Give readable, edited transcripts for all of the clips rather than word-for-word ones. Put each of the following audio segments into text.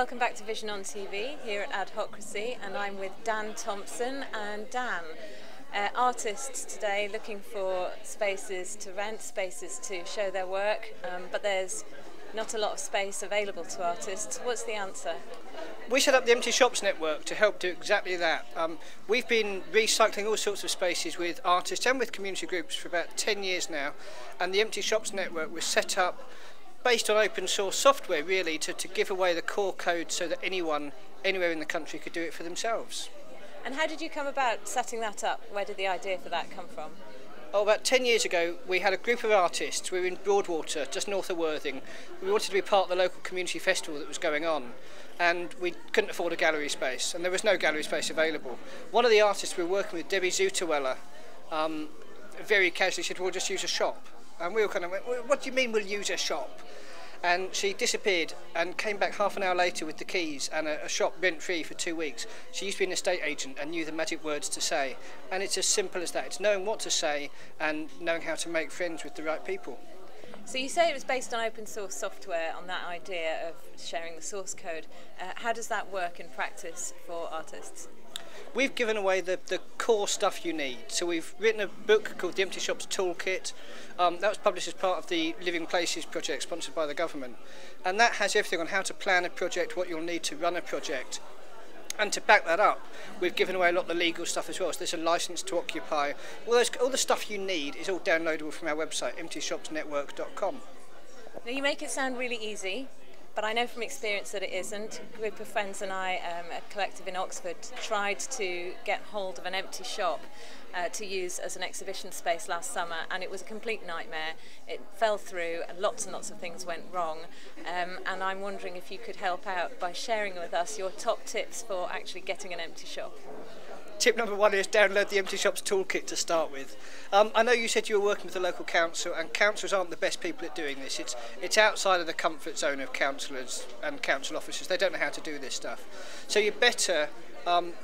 Welcome back to Vision on TV here at Adhocracy, and I'm with Dan Thompson. And Dan, artists today looking for spaces to rent, spaces to show their work, but there's not a lot of space available to artists. What's the answer? We set up the Empty Shops Network to help do exactly that. We've been recycling all sorts of spaces with artists and with community groups for about 10 years now, and the Empty Shops Network was set up based on open source software, really, to give away the core code so that anyone, anywhere in the country could do it for themselves. And how did you come about setting that up? Where did the idea for that come from? Oh, about 10 years ago, we had a group of artists. We were in Broadwater, just north of Worthing. We wanted to be part of the local community festival that was going on, and we couldn't afford a gallery space, and there was no gallery space available. One of the artists we were working with, Debbie Zutawella, very casually said, "We'll just use a shop." And we all kind of went, "What do you mean we'll use a shop?" And she disappeared and came back half an hour later with the keys and a shop rent-free for 2 weeks. She used to be an estate agent and knew the magic words to say. And it's as simple as that. It's knowing what to say and knowing how to make friends with the right people. So you say it was based on open source software, on that idea of sharing the source code. How does that work in practice for artists? We've given away the core stuff you need. So we've written a book called The Empty Shops Toolkit. That was published as part of the Living Places project sponsored by the government. And that has everything on how to plan a project, what you'll need to run a project. And to back that up, we've given away a lot of the legal stuff as well. So there's a license to occupy. All the stuff you need is all downloadable from our website, emptyshopsnetwork.com. Now you make it sound really easy, but I know from experience that it isn't. A group of friends and I, a collective in Oxford, tried to get hold of an empty shop to use as an exhibition space last summer, and it was a complete nightmare. It fell through and lots of things went wrong, and I'm wondering if you could help out by sharing with us your top tips for actually getting an empty shop. Tip number one is download the Empty Shops Toolkit to start with. I know you said you were working with the local council, and councils aren't the best people at doing this. It's outside of the comfort zone of councillors and council officers. They don't know how to do this stuff. So you're better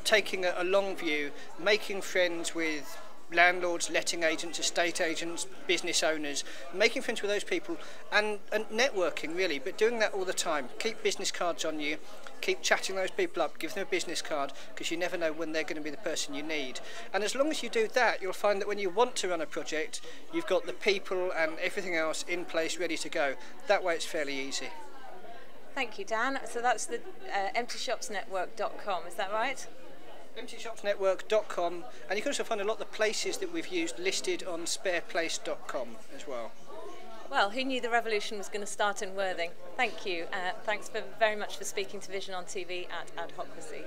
taking a long view, making friends with landlords, letting agents, estate agents, business owners, making friends with those people and networking, really, but doing that all the time. Keep business cards on you, keep chatting those people up, give them a business card, because you never know when they're going to be the person you need. And as long as you do that, you'll find that when you want to run a project, you've got the people and everything else in place ready to go. That way it's fairly easy. Thank you, Dan. So that's the emptyshopsnetwork.com, is that right? emptyshopsnetwork.com, and you can also find a lot of the places that we've used listed on spareplace.com as well. Well, who knew the revolution was going to start in Worthing? Thank you. Thanks very much for speaking to Vision on TV at Adhocracy.